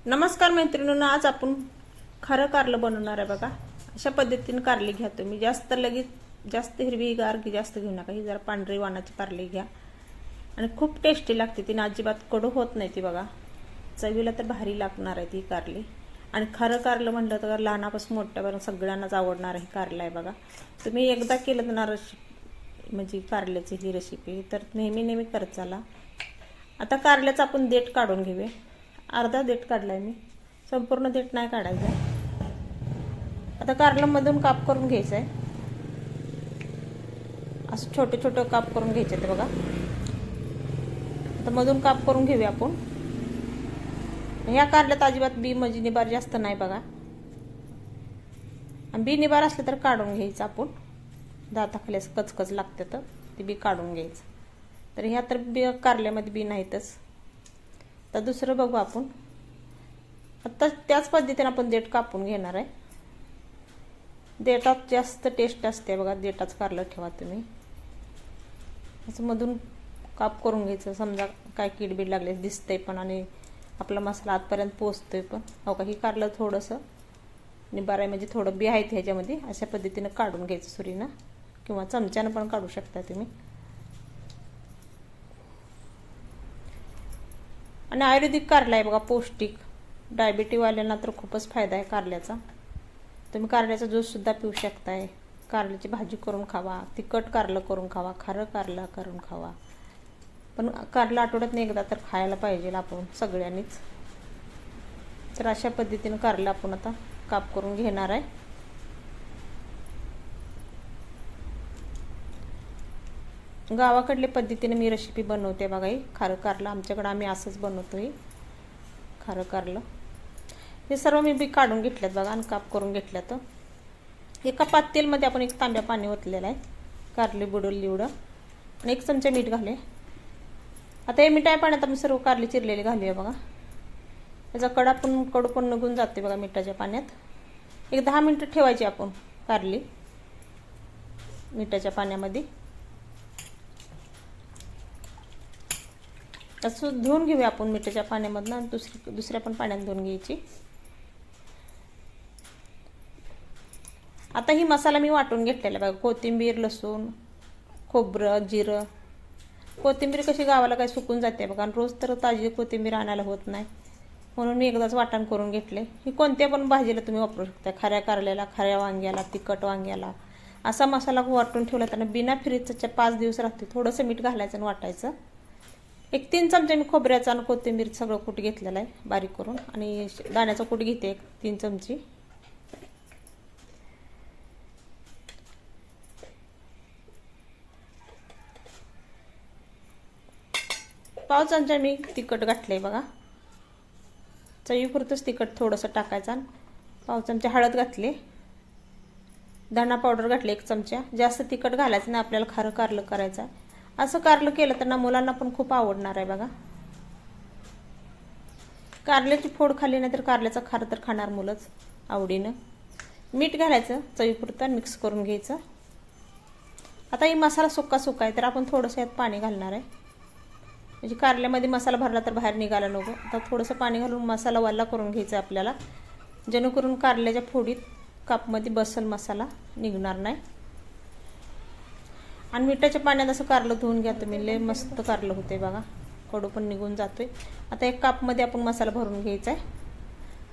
नमस्कार मैत्रिणींनो, आज आपण खरं कारलं बनवणार आहे बघा। अशा पद्धतीने कारली घ्या तुम्ही। जास्त हिरवीगार की जास्त घेऊ नका, ही जरा पांढरी वाणाची कारली घ्या आणि खूप टेस्टी लागते ती, अजिबात कडू होत नाही ती बघा। चवीला तर भारी लागणार आहे ती कारली। आणि खरं कारलं म्हटलं तर लहानापासून मोठ्यापर्यंत सगळ्यांनाच आवडणार आहे कारलं आहे बघा। तुम्ही एकदा केलं ना म्हणजे कारल्याची ही रेसिपी तर नेहमी करत चला। आता कारल्याचं आपण देठ काढून घेऊया। अर्धा देठ काढलाय मी, संपूर्ण देठ नाही काढायचं। आता कारलं मधून काप करून घ्यायचं आहे, असं छोटे छोटे काप करून घ्यायचे ते बघा। आता मधून काप करून घेऊया आपण। ह्या कारल्यात अजिबात बी म्हणजे निबार जास्त नाही बघा, आणि बी निबार असले तर काढून घ्यायचं आपण। दाताखाली असं कचकच लागते तर ती बी काढून घ्यायचं। तर ह्या तर बी कारल्यामध्ये बी नाहीतच। तर दुसरं बघू आपण। आता त्याच पद्धतीने आपण देठ कापून घेणार आहे। देठात जास्त टेस्ट असते बघा, देठाच कारलं ठेवा तुम्ही। असं मधून काप करून घ्यायचं। समजा काय किडबीड लागले दिसतंय पण, आणि आपला मसाला आतपर्यंत पोहोचतोय पण। हो का, ही कारलं थोडंसं निबार आहे म्हणजे थोडं बी आहे ह्याच्यामध्ये। अशा पद्धतीने काढून घ्यायचं सुरीनं किंवा चमच्यानं पण काढू शकता तुम्ही। आणि आयुर्वेदिक कारला आहे बघा, पौष्टिक। डायबिटीज वाल्यांना तर खूपच फायदा आहे कारल्याचा। तुम्ही कारल्याचा ज्यूस सुद्धा पिऊ शकताय। कारल्याची भाजी करून खावा, तिखट कारलं करून खावा, खारं कारलं करून खावा। पण कारलं आठवड्यातून एकदा तर खायला पाहिजे आपण सगळ्यांनीच। तर अशा पद्धतीने कारलं आपण आता काप करून घेणार आहे। गावाकडल्या पद्धतीने मी रेसिपी बनवते बघा। ही खारं कारलं आमच्याकडे आम्ही असंच बनवतोय, खारं कारलं। हे सर्व मी बी काढून घेतल्यात बघा आणि काप करून घेतल्यात। एका पातेलमध्ये आपण 1 तांब्या पाणी ओतलेलं आहे, कारली बुडवली एवढं, आणि 1 चमचा मीठ घाले। आता हे मिठाच्या पाण्यात आपण सर्व कारली चिरलेली घालूया बघा। त्याचा कडू पण निघून जाते बघा मिठाच्या पाण्यात। 10 मिनिटं ठेवायची आपण कारली मिठाच्या पाण्यामध्ये। असं धुवून घेऊया आपण मिठाच्या पाण्यामधनं, आणि दुसऱ्या पण पाण्यात धुवून घ्यायची। आता ही मसाला मी वाटून घेतलेला बघा। कोथिंबीर, लसूण, खोबरं, जिरं। कोथिंबीर कशी गावाला काय सुकून जाते बघा, आणि रोज तर ताजी कोथिंबीर आणायला होत नाही, म्हणून मी एकदाच वाटण करून घेतले। ही कोणत्या पण भाजीला तुम्ही वापरू शकता, खऱ्या कारल्याला, खऱ्या वांग्याला, तिखट वांग्याला। असा मसाला वाटून ठेवला तर बिना फ्रीजचा 5 दिवस राहते। थोडंसं मीठ घालायचं आणि वाटायचं। 3 चमचे मी खोबऱ्याचा आणि कोथिंबीर सगळं कूट घेतलेला आहे बारीक करून, आणि दाण्याचा कूट घेते 3 चमचे। पाव चमचा मी तिखट घातलंय बघा। चवीपुरतंच तिखट थोडंसं टाकायचं, आणि पाव चमचा हळद घातली। धना पावडर घातली 1 चमचा। जास्त तिखट घालायचं ना, आपल्याला खारं कारलं करायचं आहे। असं कारलं केलं तर ना मुलांना पण खूप आवडणार आहे बघा। कारल्याची फोड खाली नाही तर कारल्याचा खारं तर खाणार मुलंच आवडीनं। मीठ घालायचं चवीपुरतं, मिक्स करून घ्यायचं। आता ही मसाला सुका आहे तर आपण थोडंसं यात पाणी घालणार आहे, म्हणजे कारल्यामध्ये मसाला भरला तर बाहेर निघाला नको। आता थोडंसं पाणी घालून मसाला वल्ला करून घ्यायचा आपल्याला, जेणेकरून कारल्याच्या फोडीत कापमध्ये बसल मसाला निघणार नाही। आणि मिठाच्या पाण्यात असं कारलं धुवून घ्या तुम्ही, लय मस्त कारलं होते बघा, कडू पण निघून जातोय। आता 1 कापमध्ये आपण मसाला भरून घ्यायचा आहे।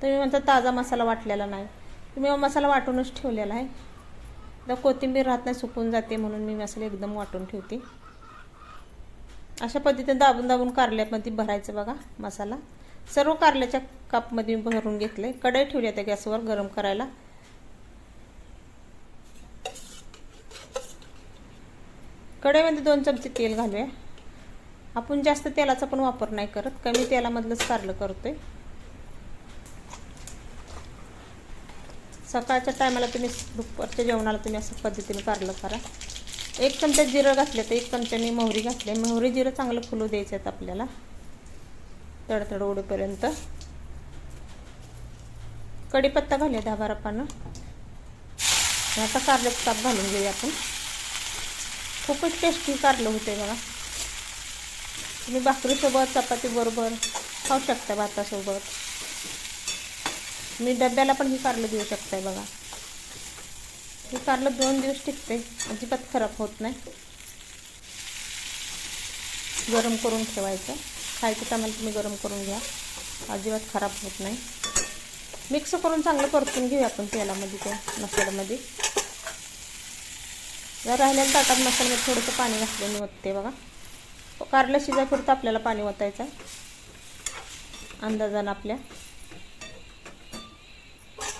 तुम्ही म्हणता ताजा मसाला वाटलेला नाही, तुम्ही मसाला वाटूनच ठेवलेला आहे। आता कोथिंबीर राहत नाही, सुकून जाते, म्हणून मी मसाला एकदम वाटून ठेवते। अशा पद्धतीने दाबून कारल्यामध्ये भरायचं बघा मसाला। सर्व कारल्याच्या कापमध्ये भरून घेतले। कढई ठेवली आता गॅसवर गरम करायला। कढईमध्ये 2 चमचे तेल घालूया। आपण जास्त तेलाचा पण वापर नाही करत, कमी तेलामधलंच कारलं करतोय। सकाळच्या टायमाला तुम्ही, दुपारच्या जेवणाला तुम्ही असं पद्धतीने कारलं करा। 1 चमचा जिरं घातलं तर 1 चमच्याने मोहरी घातली। मोहरी जिरं चांगलं फुलू द्यायचं आहेत आपल्याला, तडतड उडेपर्यंत। कढीपत्ता घालूया 10-12 पानं। आता कारल्याचं काप घालून घेऊया आपण। खूपच टेस्टी कारलं होते बघा। तुम्ही भाकरीसोबत, चपाती बरोबर खाऊ शकता, भातासोबत। मी डब्याला पण ही कारलं देऊ शकताय बघा. हे कारलं 2 दिवस टिकते, अजिबात खराब होत नाही. गरम करून ठेवायचं, खायच्या टायमाला तुम्ही गरम करून घ्या, अजिबात खराब होत नाही. मिक्स करून चांगलं परतून घेऊया आपण तेलामध्ये, त्या मसाल्यामध्ये. जर राहिलेल्या ताटात मसाल्यामध्ये थोडंसं पाणी घातलं मी ओतते बघा. कारलं शिजायपुरतं आपल्याला पाणी ओतायचं अंदाजानं आपल्या.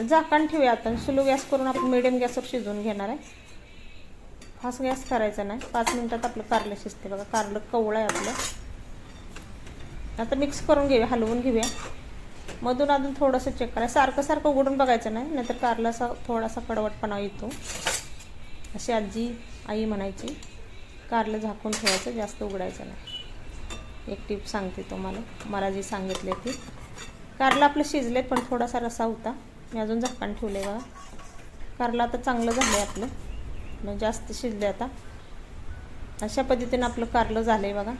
झाकण ठेवूया आता. स्लो गॅस करून आपण मिडियम गॅसवर शिजवून घेणार आहे. फास्ट गॅस करायचा नाही. 5 मिनिटात आपलं कारलं शिजते बघा. कारलं कवळं आहे आपलं. आता मिक्स करून घेऊया, हलवून घेऊया. मधून अजून थोडंसं चेक करा. सारखं उघडून बघायचं नाही, नाहीतर कारला असा थोडासा कडवटपणा येतो. अशी आजी आई म्हणायची. कारलं झाकून ठेवायचं, जास्त उघडायचं नाही. एक टिप सांगते तुम्हाला, मला जी सांगितली ती. कारलं आपलं शिजले, पण थोडासा रसा होता. मी अजून झाकण ठेवले बघा. कारलं आता चांगलं झालं आहे आपलं, म्हणजे जास्त शिजले आता. अशा पद्धतीनं आपलं कारलं झालं आहे बघा.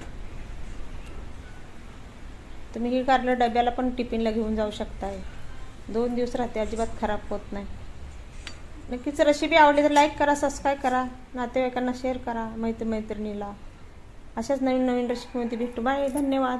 तुम्ही ही कारलं डब्याला पण टिफिनला घेऊन जाऊ शकताय. 2 दिवस राहते, अजिबात खराब होत नाही. नक्कीच रेसिपी आवडली तर लाईक करा, सबस्क्राईब करा, नातेवाईकांना शेअर करा, मैत्रिणीला. अशाच नवीन रेसिपीमध्ये भेटू. बाय, धन्यवाद.